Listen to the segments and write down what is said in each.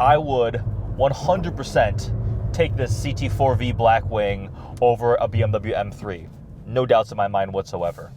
I would 100% take this CT4-V Blackwing over a BMW M3. No doubts in my mind whatsoever.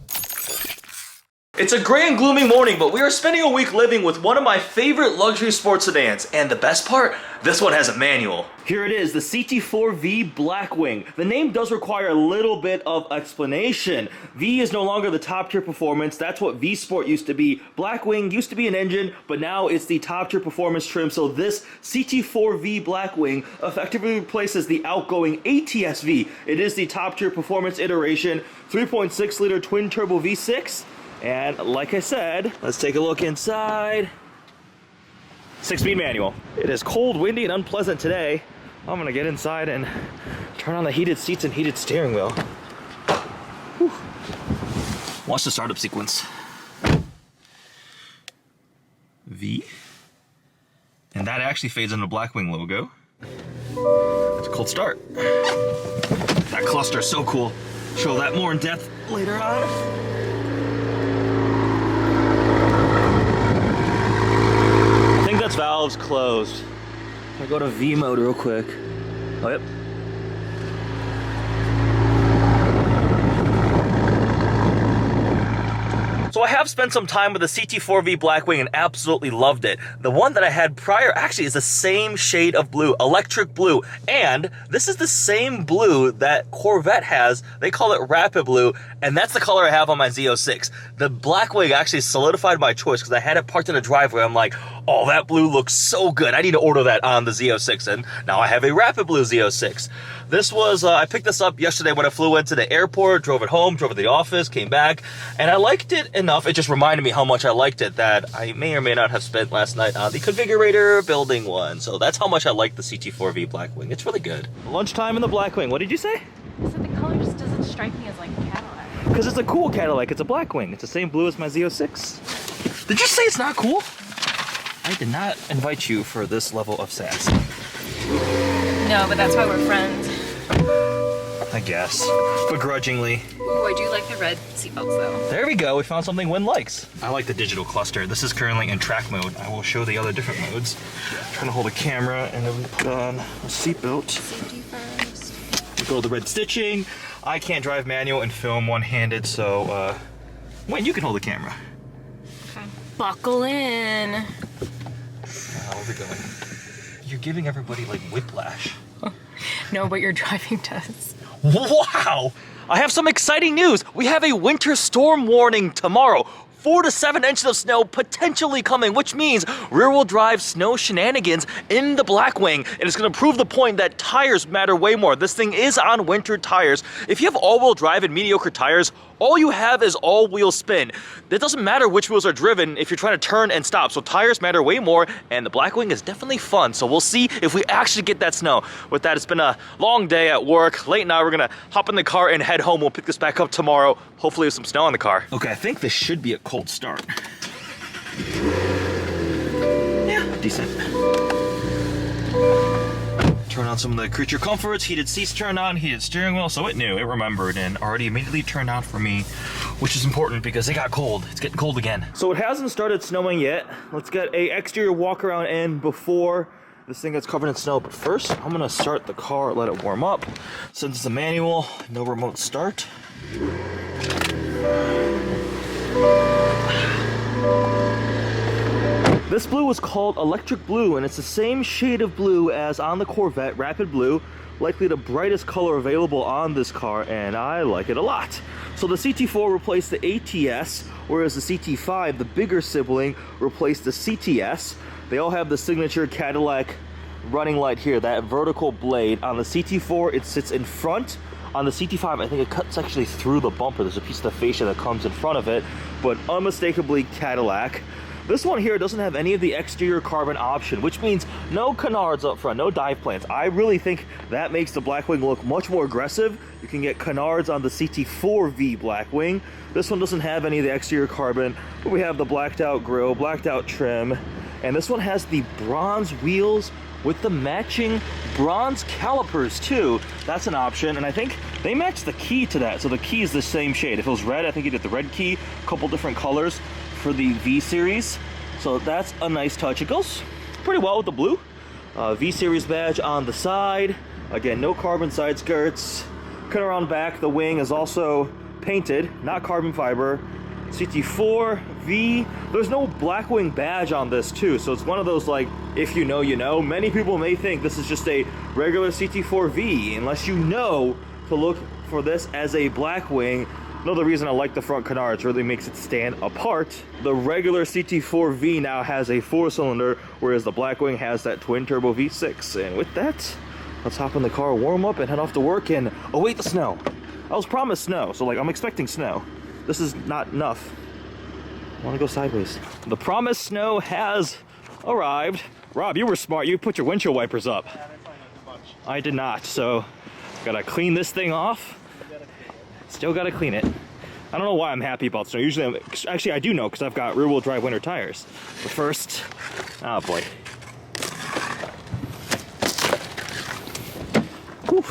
It's a gray and gloomy morning, but we are spending a week living with one of my favorite luxury sports sedans. And the best part, this one has a manual. Here it is, the CT4-V Blackwing. The name does require a little bit of explanation. V is no longer the top tier performance. That's what V Sport used to be. Blackwing used to be an engine, but now it's the top tier performance trim. So this CT4-V Blackwing effectively replaces the outgoing ATS-V. It is the top tier performance iteration, 3.6 liter twin turbo V6. And like I said, let's take a look inside. 6-speed manual. It is cold, windy, and unpleasant today. I'm gonna get inside and turn on the heated seats and heated steering wheel. Whew. Watch the startup sequence. V. And that actually fades into the Blackwing logo. It's a cold start. That cluster is so cool. Show that more in depth later on. Valves closed. I'll go to V mode real quick. Oh, yep. So I have spent some time with the CT4-V Blackwing and absolutely loved it. The one that I had prior actually is the same shade of blue, electric blue, and this is the same blue that Corvette has. They call it rapid blue, and that's the color I have on my Z06. The Blackwing actually solidified my choice because I had it parked in a driveway. I'm like, oh, that blue looks so good. I need to order that on the Z06, and now I have a rapid blue Z06. This was, I picked this up yesterday when I flew into the airport, drove it home, drove it to the office, came back, and I liked it enough. It just reminded me how much I liked it that I may or may not have spent last night on the configurator building one. So that's how much I like the CT4-V Blackwing. It's really good. Lunchtime in the Blackwing. What did you say? I said the color just doesn't strike me as like a Cadillac. Because it's a cool Cadillac. It's a Blackwing. It's the same blue as my Z06. Did you say it's not cool? I did not invite you for this level of sass. No, but that's why we're friends. I guess. Begrudgingly. Ooh, I do like the red seatbelts though. There we go. We found something Wynn likes. I like the digital cluster. This is currently in track mode. I will show the other different modes. I'm trying to hold a camera and then we put on a seatbelt. Safety first. We go to the red stitching. I can't drive manual and film one-handed, so Wynn, you can hold the camera. Okay. Buckle in. How are we going? You're giving everybody like whiplash. No, but your driving does. Wow! I have some exciting news. We have a winter storm warning tomorrow. 4 to 7 inches of snow potentially coming, which means rear-wheel drive snow shenanigans in the Blackwing, and it's going to prove the point that tires matter way more. This thing is on winter tires. If you have all-wheel drive and mediocre tires, all you have is all-wheel spin. It doesn't matter which wheels are driven if you're trying to turn and stop, so tires matter way more, and the Blackwing is definitely fun, so we'll see if we actually get that snow. With that, it's been a long day at work. Late now, we're going to hop in the car and head home. We'll pick this back up tomorrow, hopefully with some snow on the car. Okay, I think this should be a cold start. Yeah, decent. Turn on some of the creature comforts, heated seats turned on, heated steering wheel, so it knew, it remembered, and already immediately turned on for me, which is important because it got cold. It's getting cold again. So it hasn't started snowing yet. Let's get a exterior walk around in before this thing gets covered in snow. But first, I'm gonna start the car, let it warm up. Since it's a manual, no remote start. This blue is called electric blue, and it's the same shade of blue as on the Corvette Rapid Blue, likely the brightest color available on this car, and I like it a lot. So the CT4 replaced the ATS, whereas the CT5, the bigger sibling, replaced the CTS. They all have the signature Cadillac running light here, that vertical blade. On the CT4, it sits in front. On the CT5, I think it cuts actually through the bumper. There's a piece of the fascia that comes in front of it, but unmistakably Cadillac. This one here doesn't have any of the exterior carbon option, which means no canards up front, no dive plans. I really think that makes the Blackwing look much more aggressive. You can get canards on the CT4-V Blackwing. This one doesn't have any of the exterior carbon, but we have the blacked out grille, blacked out trim, and this one has the bronze wheels with the matching bronze calipers too. That's an option, and I think they match the key to that, so the key is the same shade. If it was red, I think you get the red key, a couple different colors for the V series, so that's a nice touch. It goes pretty well with the blue. V-Series badge on the side. Again, no carbon side skirts. Cut around back, the wing is also painted, not carbon fiber. CT4-V. There's no Blackwing badge on this too, so it's one of those like, if you know, you know. Many people may think this is just a regular CT4-V, unless you know to look for this as a Blackwing. Another reason I like the front canards, really makes it stand apart. The regular CT4-V now has a 4-cylinder, whereas the Blackwing has that twin-turbo V6. And with that, let's hop in the car, warm up, and head off to work and await the snow. I was promised snow, so like I'm expecting snow. This is not enough. I want to go sideways. The promised snow has arrived. Rob, you were smart. You put your windshield wipers up. Yeah, that's not much. I did not, so gotta clean this thing off. Still gotta clean it. I don't know why I'm happy about snow. Usually, actually I do know because I've got rear-wheel drive winter tires. But first, oh boy. Whew.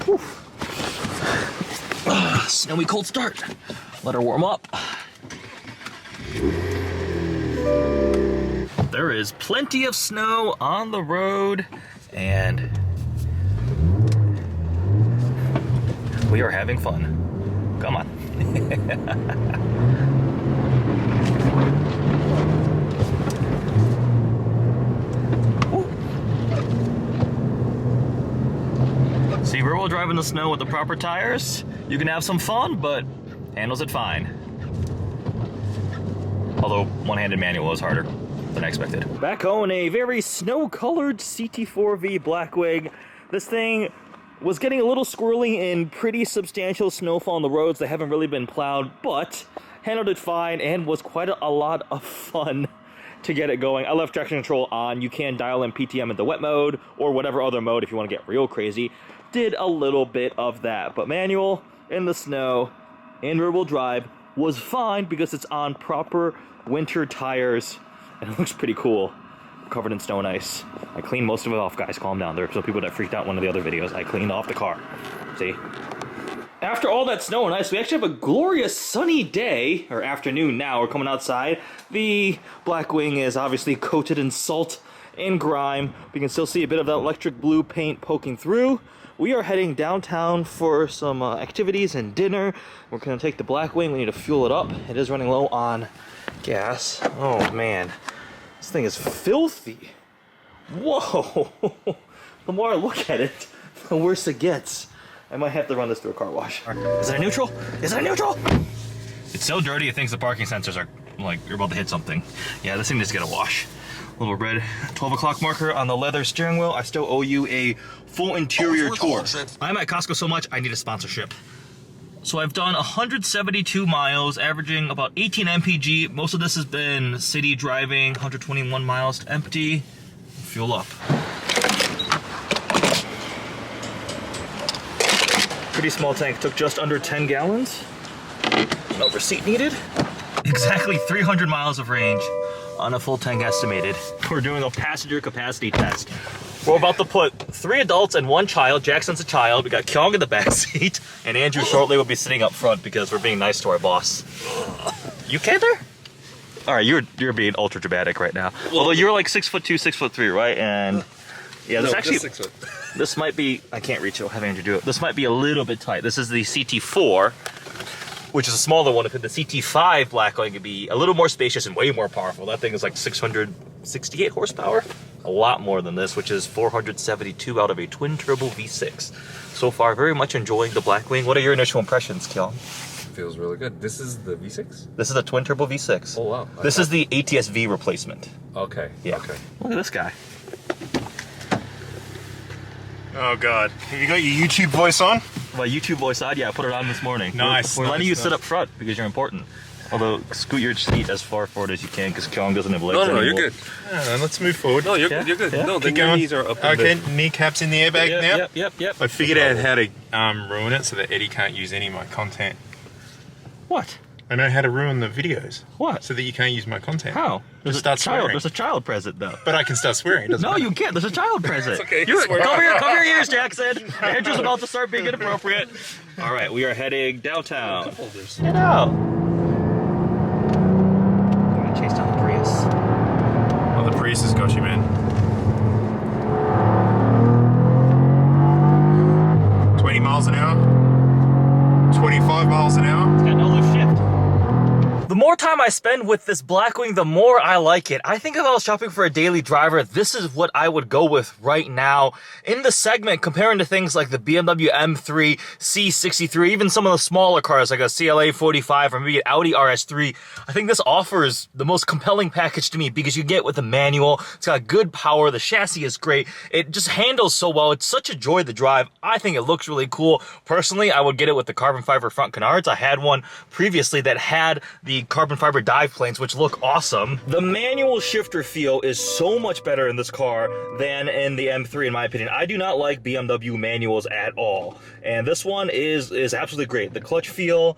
Whew. Snowy cold start. Let her warm up. There is plenty of snow on the road, and we are having fun. Come on. See, rear-wheel drive in the snow with the proper tires, you can have some fun, but handles it fine. Although one-handed manual is harder than I expected. Back on a very snow-colored CT4-V Blackwing. This thing was getting a little squirrely in pretty substantial snowfall on the roads that haven't really been plowed, but handled it fine and was quite a lot of fun to get it going. I left traction control on. You can dial in PTM into wet mode or whatever other mode if you want to get real crazy. Did a little bit of that, but manual in the snow and rear-wheel drive was fine because it's on proper winter tires and it looks pretty cool. Covered in snow and ice. I cleaned most of it off, guys. Calm down. There are some people that freaked out in one of the other videos. I cleaned off the car. See? After all that snow and ice, we actually have a glorious sunny day, or afternoon now. We're coming outside. The Blackwing is obviously coated in salt and grime. We can still see a bit of that electric blue paint poking through. We are heading downtown for some activities and dinner. We're going to take the Blackwing. We need to fuel it up. It is running low on gas. Oh, man. This thing is filthy. Whoa. The more I look at it, the worse it gets. I might have to run this through a car wash. Is it a neutral? Is it a neutral? It's so dirty it thinks the parking sensors are like you're about to hit something. Yeah, this thing needs to get a wash. Little red 12 o'clock marker on the leather steering wheel. I still owe you a full interior tour. I'm at Costco so much, I need a sponsorship. So I've done 172 miles, averaging about 18 mpg. Most of this has been city driving, 121 miles to empty. Fuel up. Pretty small tank, took just under 10 gallons. No receipt needed. Exactly 300 miles of range on a full tank estimated. We're doing a passenger capacity test. We're about to put 3 adults and 1 child. Jackson's a child. We got Kyung in the back seat, and Andrew shortly will be sitting up front because we're being nice to our boss. You can't there? All right, you're being ultra dramatic right now. Although you're like 6'2", 6'3", right? And yeah, this actually 6 foot. This might be. I can't reach it. I'll have Andrew do it. This might be a little bit tight. This is the CT4, which is a smaller one. If the CT5 Blackwing could be a little more spacious and way more powerful. That thing is like 668 horsepower. A lot more than this, which is 472 out of a twin-turbo V6. So far, very much enjoying the Blackwing. What are your initial impressions, Kyung? Feels really good. This is the V6? This is a twin-turbo V6. Oh, wow. This is the ATS-V replacement. Okay. Yeah. Okay. Look at this guy. Oh God. Have you got your YouTube voice on? My YouTube voice on? Yeah, I put it on this morning. Nice. We're letting nice, you sit up front because you're important. Although, scoot your seat as far forward as you can because Kyung doesn't have legs anymore. No, you're good. Yeah, let's move forward. No, you're Yeah? good. You're good. Yeah? No, the Keep going. knees are up. Okay, kneecaps in the airbag now. Yep. I figured out how to ruin it so that Eddie can't use any of my content. What? I know how to ruin the videos. What? So that you can't use my content. How? Just start swearing. There's a child present, though. But I can start swearing. It doesn't No, matter. you can't. There's a child present. okay. Cover your ears, Jackson. Andrew's about to start being inappropriate. All right, we are heading downtown. Get out. I'm gonna chase down the Prius. more time I spend with this Blackwing, the more I like it. I think if I was shopping for a daily driver, this is what I would go with right now. In the segment, comparing to things like the BMW M3, C63, even some of the smaller cars like a CLA 45 or maybe an Audi RS3, I think this offers the most compelling package to me because you get with the manual, it's got good power, the chassis is great, it just handles so well, it's such a joy to drive. I think it looks really cool. Personally, I would get it with the carbon fiber front canards. I had one previously that had the carbon fiber dive planes, which look awesome. The manual shifter feel is so much better in this car than in the M3, in my opinion. I do not like BMW manuals at all, and this one is absolutely great. The clutch feel,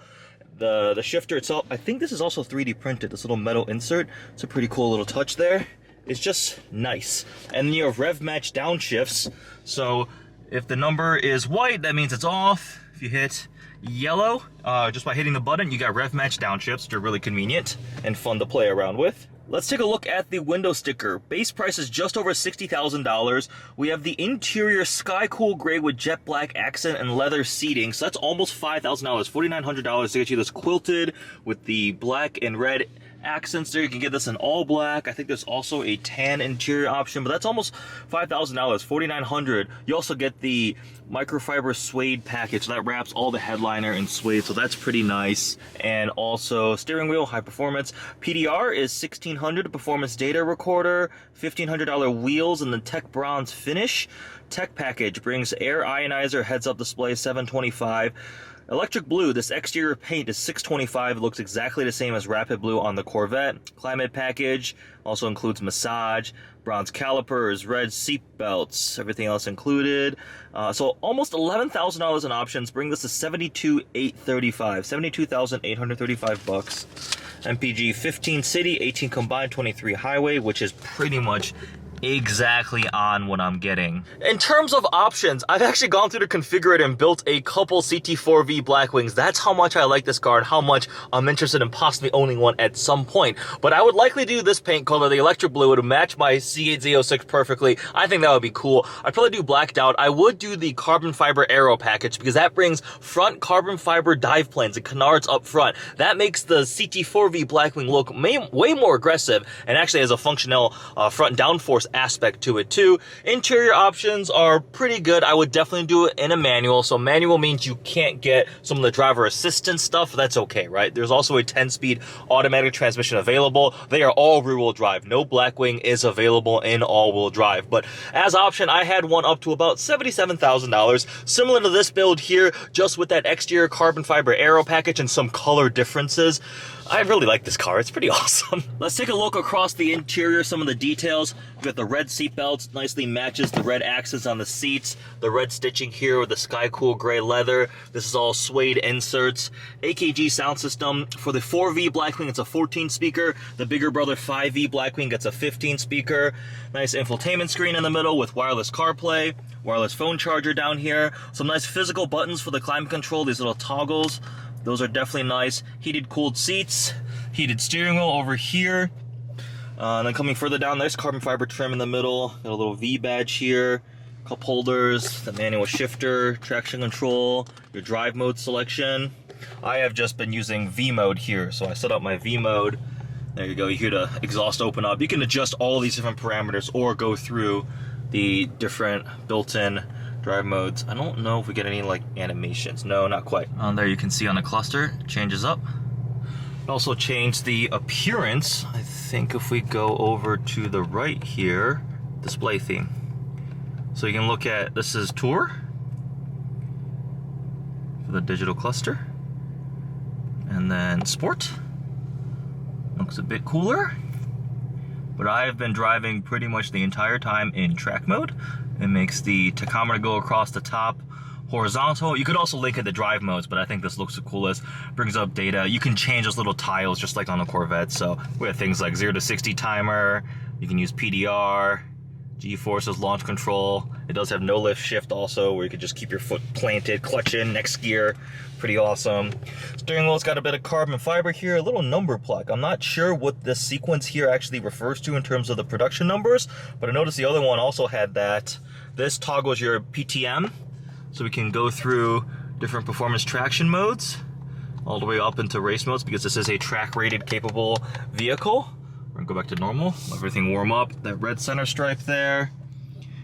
the shifter itself, I think this is also 3D printed, this little metal insert. It's a pretty cool little touch there. It's just nice. And then you have rev match downshifts, so if the number is white, that means it's off. If you hit yellow, just by hitting the button, you got rev match downshifts, which are really convenient and fun to play around with. Let's take a look at the window sticker. Base price is just over $60,000. We have the interior sky cool gray with jet black accent and leather seating, so that's almost $5,000, $4,900 to get you this quilted with the black and red accents there. You can get this in all black. I think there's also a tan interior option, but that's almost $5,000, $4,900. You also get the microfiber suede package that wraps all the headliner in suede, so that's pretty nice. And also steering wheel, high performance. PDR is $1,600, performance data recorder, $1,500 wheels in the tech bronze finish. Tech package brings air ionizer, heads-up display, $725. Electric blue, this exterior paint is $625. It looks exactly the same as Rapid Blue on the Corvette. Climate package also includes massage, bronze calipers, red seat belts, everything else included. So almost $11,000 in options, bring this to $72,835 bucks. MPG 15 city, 18 combined, 23 highway, which is pretty much exactly on what I'm getting. In terms of options, I've actually gone through the configurator and built a couple CT4-V Blackwings. That's how much I like this car and how much I'm interested in possibly owning one at some point. But I would likely do this paint color, the electric blue, to match my C8Z06 perfectly. I think that would be cool. I'd probably do blacked out. I would do the carbon fiber aero package because that brings front carbon fiber dive planes and canards up front. That makes the CT4-V Blackwing look way more aggressive and actually has a functional front downforce aspect to it too. Interior options are pretty good. I would definitely do it in a manual. So manual means you can't get some of the driver assistance stuff. That's okay, right? There's also a 10-speed automatic transmission available. They are all rear-wheel drive. No Blackwing is available in all-wheel drive. But as option, I had one up to about $77,000, similar to this build here, just with that exterior carbon fiber aero package and some color differences. I really like this car. It's pretty awesome. Let's take a look across the interior, some of the details. We've got the red seat belts, nicely matches the red accents on the seats, the red stitching here with the sky cool gray leather. This is all suede inserts. AKG sound system. For the 4V Blackwing, it's a 14 speaker. The bigger brother 5V Blackwing gets a 15 speaker. Nice infotainment screen in the middle with wireless CarPlay, wireless phone charger down here. Some nice physical buttons for the climate control, these little toggles. Those are definitely nice. Heated, cooled seats, heated steering wheel over here. And then coming further down, there's carbon fiber trim in the middle. Got a little V badge here, cup holders, the manual shifter, traction control, your drive mode selection. I have just been using V mode here, so I set up my V mode. There you go. You hear the exhaust open up. You can adjust all these different parameters or go through the different built-in drive modes. I don't know if we get any like animations. No, not quite. On there you can see on the cluster, changes up. Also change the appearance. I think if we go over to the right here, display theme. So you can look at, this is Tour for the digital cluster. And then Sport. Looks a bit cooler. But I've been driving pretty much the entire time in track mode. It makes the tachometer go across the top horizontal. You could also link it to drive modes, but I think this looks the coolest. Brings up data. You can change those little tiles just like on the Corvette. So we have things like 0 to 60 timer. You can use PDR, G-forces, launch control. It does have no lift shift also, where you could just keep your foot planted, clutch in, next gear. Pretty awesome. Steering wheel's got a bit of carbon fiber here, a little number plaque. I'm not sure what this sequence here actually refers to in terms of the production numbers, but I noticed the other one also had that. This toggles your PTM, so we can go through different performance traction modes. all the way up into race modes because this is a track rated capable vehicle. We're gonna go back to normal, let everything warm up. That red center stripe there.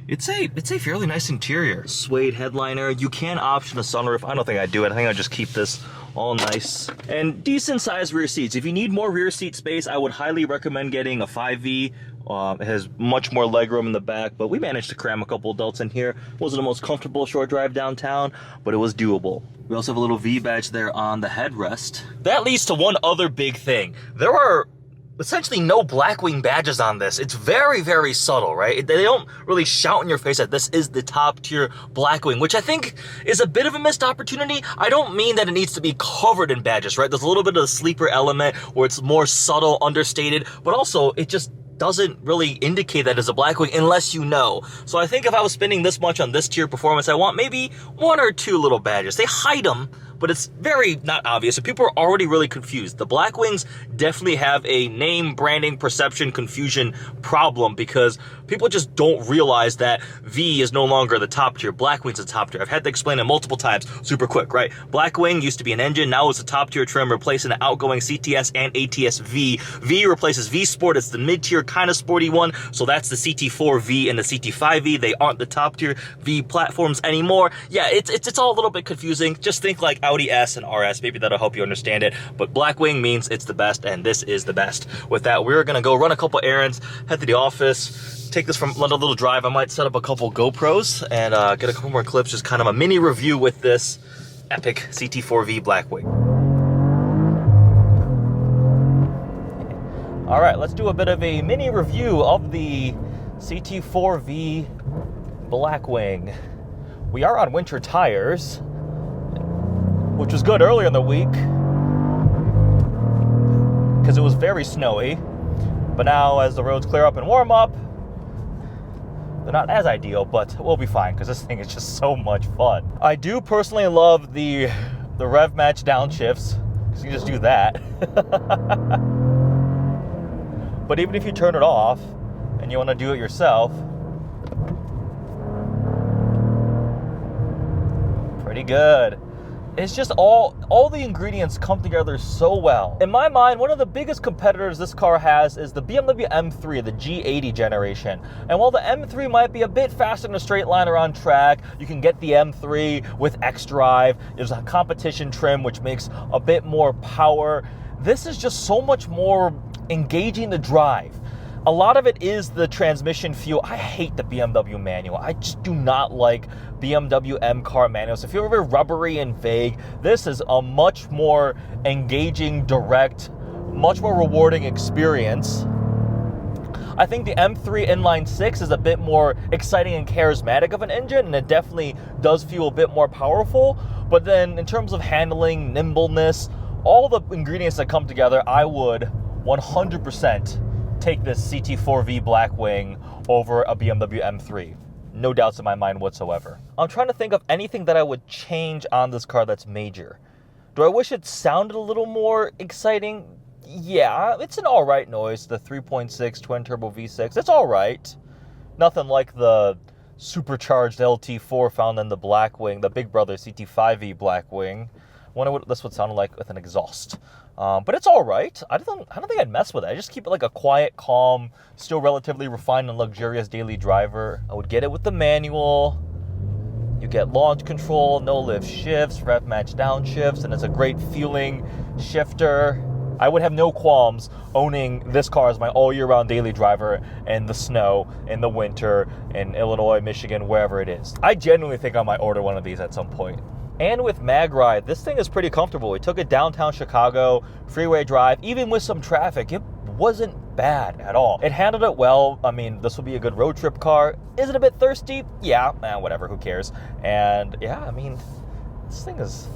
It's a fairly nice interior. Suede headliner. You can option a sunroof. I don't think I'd do it. I think I'll just keep this all nice. And decent sized rear seats. If you need more rear seat space, I would highly recommend getting a 5V. It has much more legroom in the back, but we managed to cram a couple adults in here. Wasn't the most comfortable short drive downtown, but it was doable. We also have a little V badge there on the headrest. That leads to one other big thing. There are essentially no Blackwing badges on this. It's very, very subtle, right? They don't really shout in your face that this is the top tier Blackwing, which I think is a bit of a missed opportunity. I don't mean that it needs to be covered in badges, right? There's a little bit of a sleeper element where it's more subtle, understated, but also it just doesn't really indicate that it's a Blackwing unless you know. So I think if I was spending this much on this tier performance, I want maybe 1 or 2 little badges. They hide them, but it's very not obvious. So people are already really confused. The Blackwings definitely have a name, branding, perception, confusion problem because people just don't realize that V is no longer the top tier. Blackwing's the top tier. I've had to explain it multiple times, super quick, right? Blackwing used to be an engine, now it's a top tier trim, replacing the outgoing CTS and ATS V. V replaces V Sport, it's the mid-tier kind of sporty one, so that's the CT4-V and the CT5-V. They aren't the top tier V platforms anymore. Yeah, it's all a little bit confusing. Just think like Audi S and RS, maybe that'll help you understand it. But Blackwing means it's the best, and this is the best. With that, we're gonna go run a couple errands, head to the office, take this from a little drive. I might set up a couple GoPros and get a couple more clips, just kind of a mini review with this epic CT4-V Blackwing. All right, let's do a bit of a mini review of the CT4-V Blackwing. We are on winter tires, which was good earlier in the week because it was very snowy. But now as the roads clear up and warm up, they're not as ideal, but we'll be fine because this thing is just so much fun. I do personally love the rev match downshifts because you can just do that. But even if you turn it off and you want to do it yourself, pretty good. It's just all the ingredients come together so well. In my mind, one of the biggest competitors this car has is the BMW M3, the G80 generation. And while the M3 might be a bit faster in a straight line around track, you can get the M3 with X-Drive. There's a competition trim, which makes a bit more power. This is just so much more engaging to drive. A lot of it is the transmission feel. I hate the BMW manual. I just do not like BMW M car manuals. If you're very rubbery and vague, this is a much more engaging, direct, much more rewarding experience. I think the M3 inline 6 is a bit more exciting and charismatic of an engine, and it definitely does feel a bit more powerful. But then in terms of handling, nimbleness, all the ingredients that come together, I would 100% take this CT4-V Blackwing over a BMW M3. No doubts in my mind whatsoever. I'm trying to think of anything that I would change on this car that's major. Do I wish it sounded a little more exciting? Yeah, it's an alright noise, the 3.6 twin-turbo V6. It's alright. Nothing like the supercharged LT4 found in the Blackwing, the big brother CT5-V Blackwing. I wonder what this would sound like with an exhaust. But it's all right. I don't think I'd mess with it. I just keep it like a quiet, calm, still relatively refined and luxurious daily driver. I would get it with the manual. You get launch control, no lift shifts, rev match downshifts, and it's a great feeling shifter. I would have no qualms owning this car as my all year round daily driver in the snow, in the winter, in Illinois, Michigan, wherever it is. I genuinely think I might order one of these at some point. And with MagRide, this thing is pretty comfortable. We took it downtown Chicago, freeway drive, even with some traffic. It wasn't bad at all. It handled it well. I mean, this will be a good road trip car. Is it a bit thirsty? Yeah, whatever, who cares? And yeah, I mean, this thing is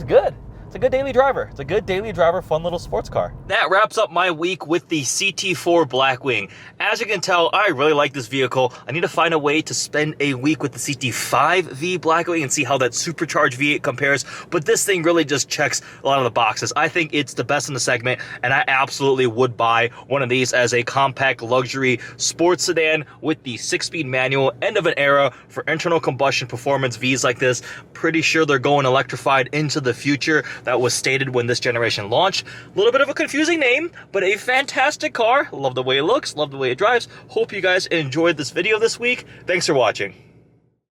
good. It's a good daily driver. It's a good daily driver, fun little sports car. That wraps up my week with the CT4 Blackwing. As you can tell, I really like this vehicle. I need to find a way to spend a week with the CT5-V Blackwing and see how that supercharged V8 compares. But this thing really just checks a lot of the boxes. I think it's the best in the segment, and I absolutely would buy one of these as a compact luxury sports sedan with the 6-speed manual. End of an era for internal combustion performance Vs like this. Pretty sure they're going electrified into the future. that was stated when this generation launched. A little bit of a confusing name, but a fantastic car. Love the way it looks, love the way it drives. Hope you guys enjoyed this video this week. Thanks for watching.